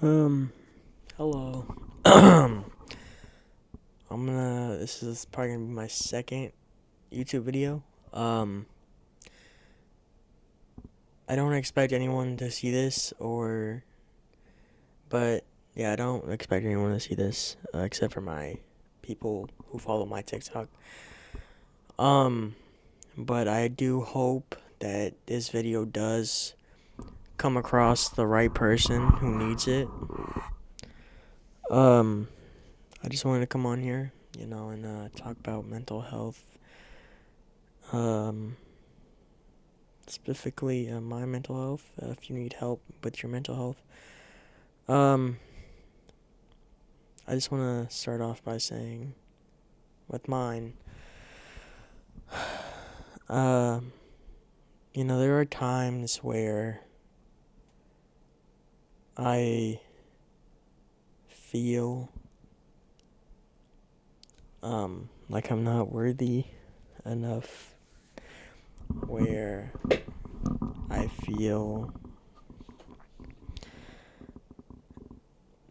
Um, Hello. This is probably gonna be my second YouTube video. Um, I don't expect anyone to see this but yeah, I don't expect anyone to see this, except for my people who follow my TikTok. Um, but I do hope that this video does come across the right person who needs it. Um, I just wanted to come on here, and talk about mental health. Um, Specifically my mental health. If you need help with your mental health, um, I just want to start off by saying, with mine, uh, there are times where I feel like I'm not worthy enough, where I feel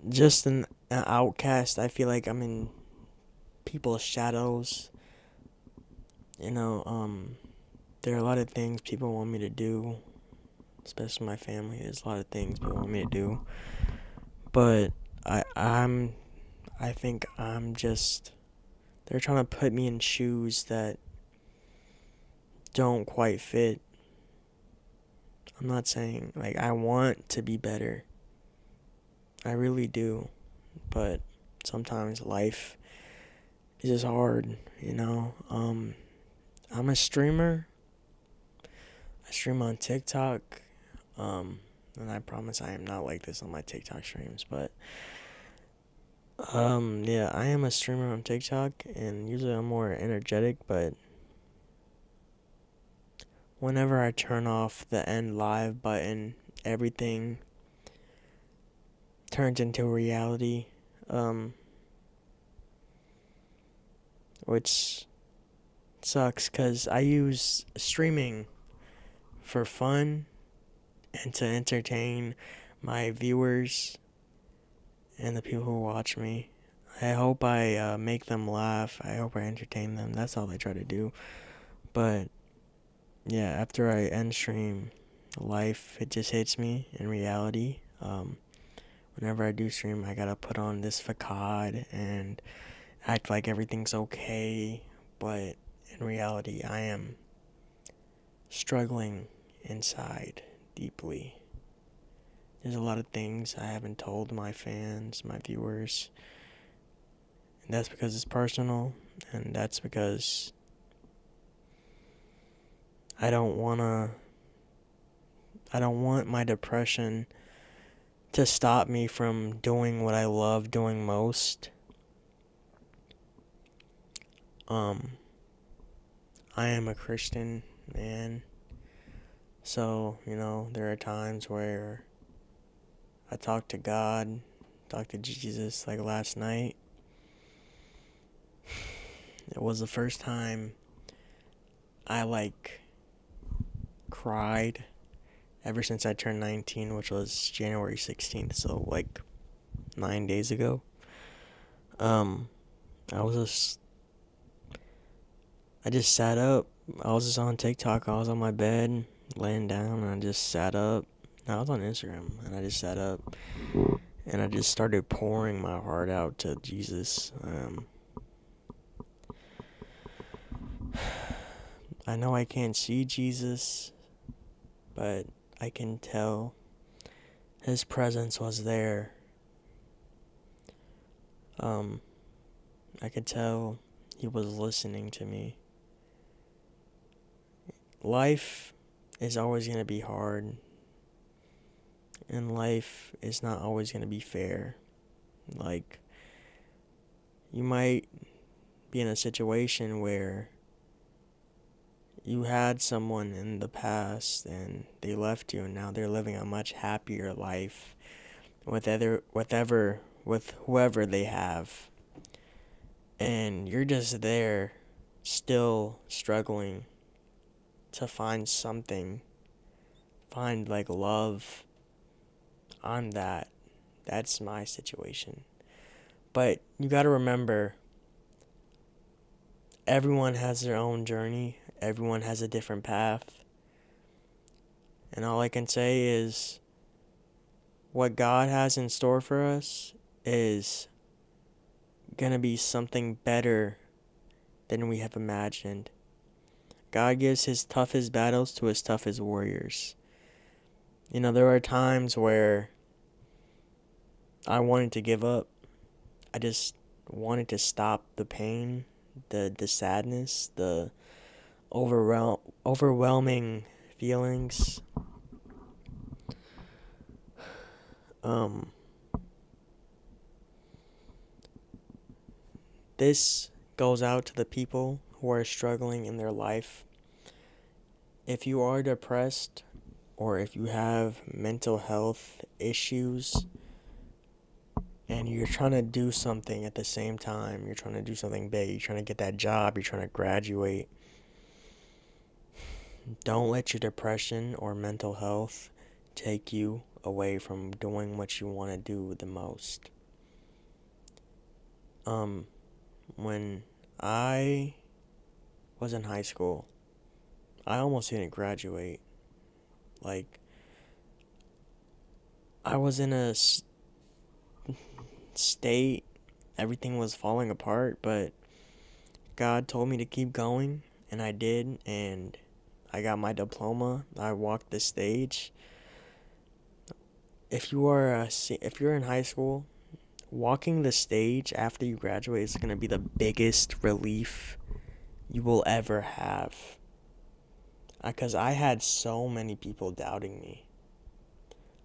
just an outcast. I feel like I'm in people's shadows. You know, um, there are a lot of things people want me to do, especially my family. There's a lot of things people want me to do, but I I'm I think I'm just they're trying to put me in shoes that don't quite fit. I'm not saying like I want to be better. I really do, but sometimes life is just hard. I'm a streamer. I stream on TikTok. Um, and I promise I am not like this on my TikTok streams, but yeah, I am a streamer on TikTok, and usually I'm more energetic, but whenever I turn off the end live button, everything turns into reality, um, which sucks because I use streaming for fun and to entertain my viewers and the people who watch me. I hope I make them laugh. I hope I entertain them. That's all I try to do. But yeah, after I end stream, life it just hits me in reality. Whenever I do stream, I gotta put on this facade and act like everything's okay, but in reality, I am struggling inside deeply. There's a lot of things I haven't told my fans, my viewers, and that's because it's personal, and that's because I don't wanna. I don't want my depression to stop me from doing what I love doing most. Um, I am a Christian man, so there are times where I talk to God, talk to Jesus. Like last night, it was the first time I cried ever since I turned 19, which was January 16th, so like 9 days ago. Um, I was just I just sat up. I was just on TikTok. I was on my bed, laying down, and I just sat up. I was on Instagram, and I just sat up, and I just started pouring my heart out to Jesus. I know I can't see Jesus, but I can tell his presence was there. Um, I could tell he was listening to me. Life is always going to be hard, and life is not always going to be fair. Like, you might be in a situation where you had someone in the past and they left you, and now they're living a much happier life with whoever they have, and you're just there still struggling to find like love on That's my situation. But you got to remember, everyone has their own journey. Everyone has a different path. And all I can say is what God has in store for us is going to be something better than we have imagined. God gives his toughest battles to his toughest warriors. You know, there are times where I wanted to give up. I just wanted to stop the pain, the sadness, the overwhelming feelings. Um, this goes out to the people who are struggling in their life. If you are depressed or if you have mental health issues and you're trying to do something at the same time, you're trying to do something big, you're trying to get that job, you're trying to graduate, don't let your depression or mental health take you away from doing what you want to do the most. When I was in high school, I almost didn't graduate. Like, I was in a state, everything was falling apart, but God told me to keep going, and I did, and I got my diploma. I walked the stage. If you're in high school, walking the stage after you graduate is going to be the biggest relief you will ever have. Because I had so many people doubting me.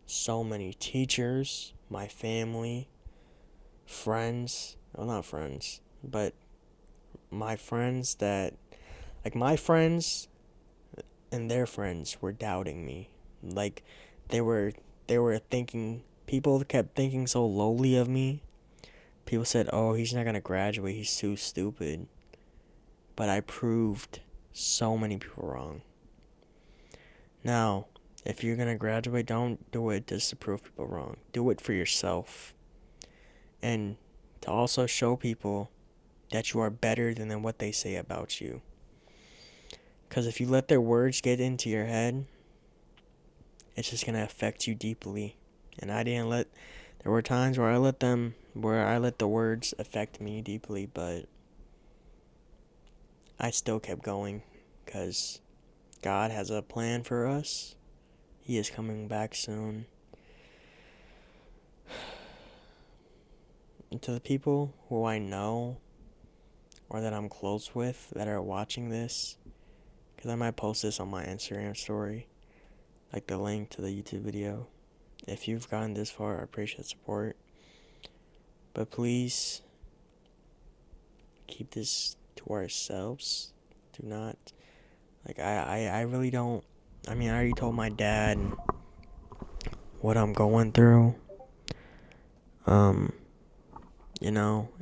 So many teachers, my family, friends. Well, not friends, but my friends my friends and their friends were doubting me. Like, they were thinking, people kept thinking so lowly of me. People said, "Oh, he's not gonna graduate, he's too stupid." But I proved so many people wrong. Now, if you're gonna graduate, don't do it just to prove people wrong. Do it for yourself. And to also show people that you are better than what they say about you. Because if you let their words get into your head, it's just gonna affect you deeply. And there were times where I let the words affect me deeply, but I still kept going because God has a plan for us. He is coming back soon. And to the people who I know or that I'm close with that are watching this, because I might post this on my Instagram story, like the link to the YouTube video. If you've gotten this far, I appreciate support. But please keep this to ourselves. Do not, I really don't. I mean, I already told my dad what I'm going through.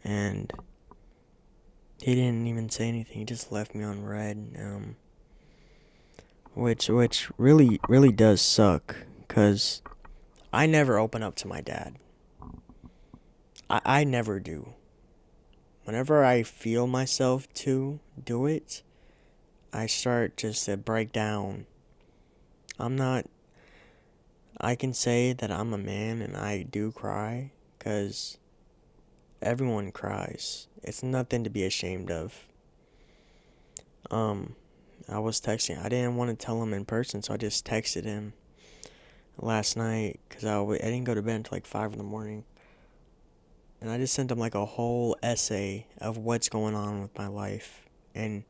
And he didn't even say anything. He just left me on red. Which really does suck, cause I never open up to my dad. I never do. Whenever I feel myself to do it, I start just to break down. I can say that I'm a man and I do cry, cause everyone cries. It's nothing to be ashamed of. I was texting. I didn't want to tell him in person, so I just texted him last night because I didn't go to bed until like 5 in the morning. And I just sent him like a whole essay of what's going on with my life. And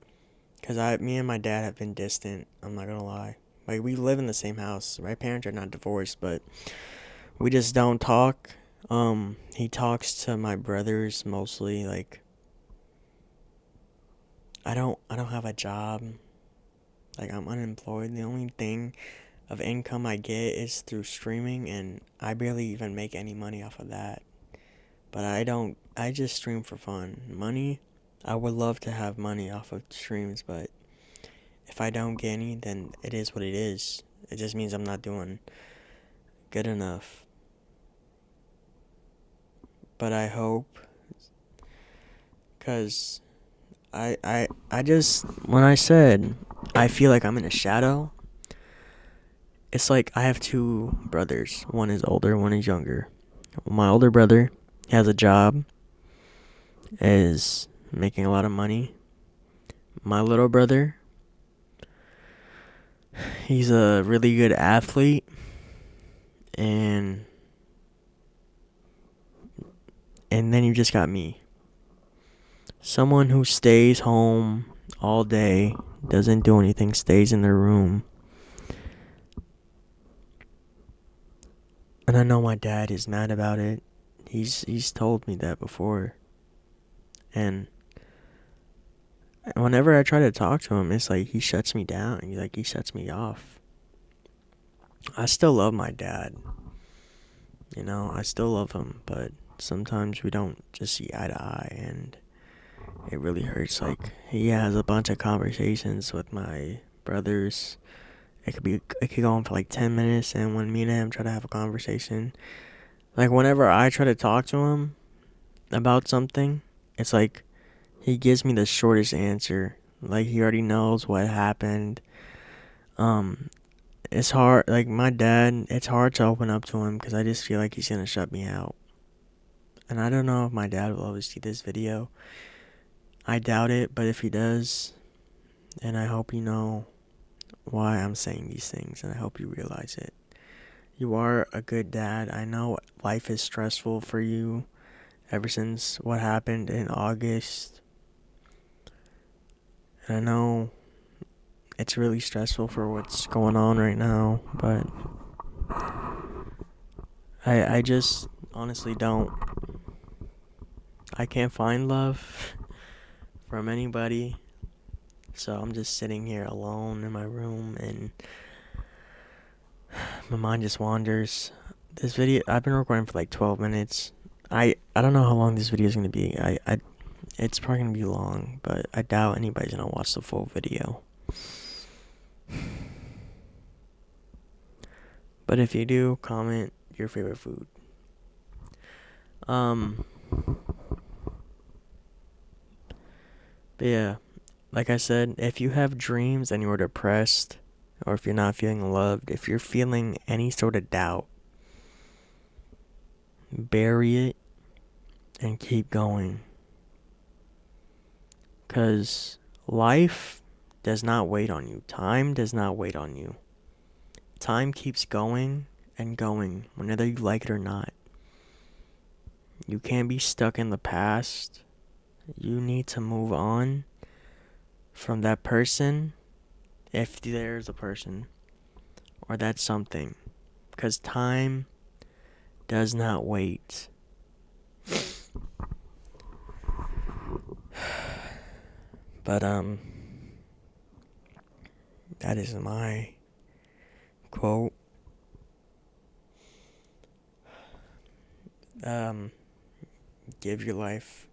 because me and my dad have been distant, I'm not going to lie. Like, we live in the same house. My parents are not divorced, but we just don't talk. He talks to my brothers mostly. Like, I don't have a job. Like, I'm unemployed. The only thing of income I get is through streaming, and I barely even make any money off of that. But I just stream for fun. Money, I would love to have money off of streams, but if I don't get any, then it is what it is. It just means I'm not doing good enough. but I hope, because I just, when I said I feel like I'm in a shadow, it's like I have two brothers. One is older, one is younger. My older brother has a job, is making a lot of money. My little brother, he's a really good athlete, and then you just got me. Someone who stays home all day, doesn't do anything, stays in their room. And I know my dad is mad about it. He's told me that before. And whenever I try to talk to him, it's like he shuts me down. He shuts me off. I still love my dad. I still love him, but sometimes we don't just see eye to eye, and it really hurts. Like, he has a bunch of conversations with my brothers. It could go on for like 10 minutes, and when me and him try to have a conversation, like whenever I try to talk to him about something, it's like he gives me the shortest answer. Like, he already knows what happened. It's hard. Like, my dad, it's hard to open up to him because I just feel like he's gonna shut me out. And I don't know if my dad will always see this video. I doubt it, but if he does, and I hope you know why I'm saying these things, and I hope you realize it. You are a good dad. I know life is stressful for you ever since what happened in August. And I know it's really stressful for what's going on right now, but I just honestly don't. I can't find love from anybody. So I'm just sitting here alone in my room, and my mind just wanders. This video, I've been recording for like 12 minutes. I don't know how long this video is going to be. It's probably going to be long, but I doubt anybody's going to watch the full video. But if you do, comment your favorite food. But yeah, like I said, if you have dreams and you're depressed, or if you're not feeling loved, if you're feeling any sort of doubt, bury it and keep going. Because life does not wait on you. Time does not wait on you. Time keeps going and going, whether you like it or not. You can't be stuck in the past. You need to move on from that person, if there's a person, or that something. Because time does not wait. But, that is my quote. Give your life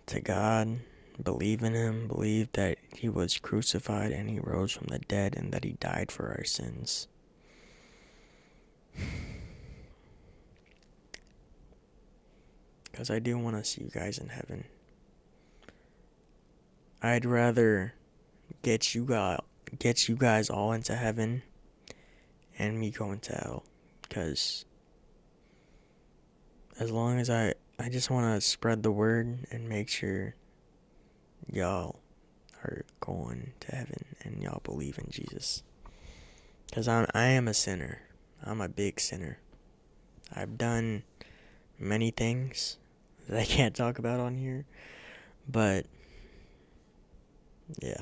to God. Believe in Him. Believe that He was crucified and He rose from the dead and that He died for our sins. Because I do want to see you guys in heaven. I'd rather get you guys all into heaven and me going to hell. Because as long as I just want to spread the word and make sure y'all are going to heaven and y'all believe in Jesus. Because I am a sinner. I'm a big sinner. I've done many things that I can't talk about on here. But, yeah.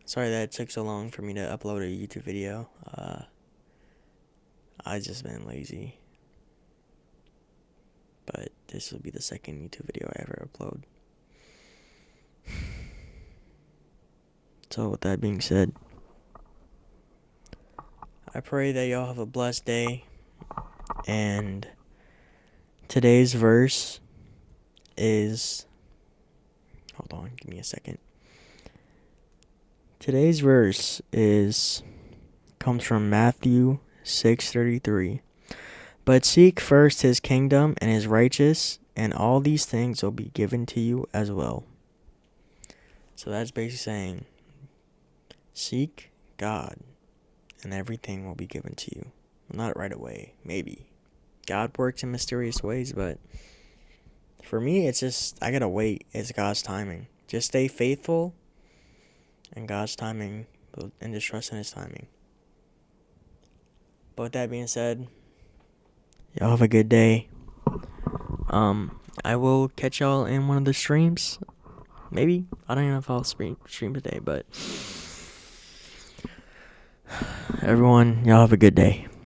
Sorry that it took so long for me to upload a YouTube video. I've just been lazy. But this will be the second YouTube video I ever upload. So with that being said, I pray that y'all have a blessed day. And today's verse is... Hold on, give me a second. Today's verse comes from Matthew 6:33. But seek first his kingdom and his righteousness, and all these things will be given to you as well. So that's basically saying, seek God, and everything will be given to you. Not right away, maybe. God works in mysterious ways, but for me, it's just, I gotta wait. It's God's timing. Just stay faithful, and God's timing, and just trust in his timing. But with that being said, y'all have a good day. I will catch y'all in one of the streams. Maybe. I don't even know if I'll stream today, but everyone, y'all have a good day.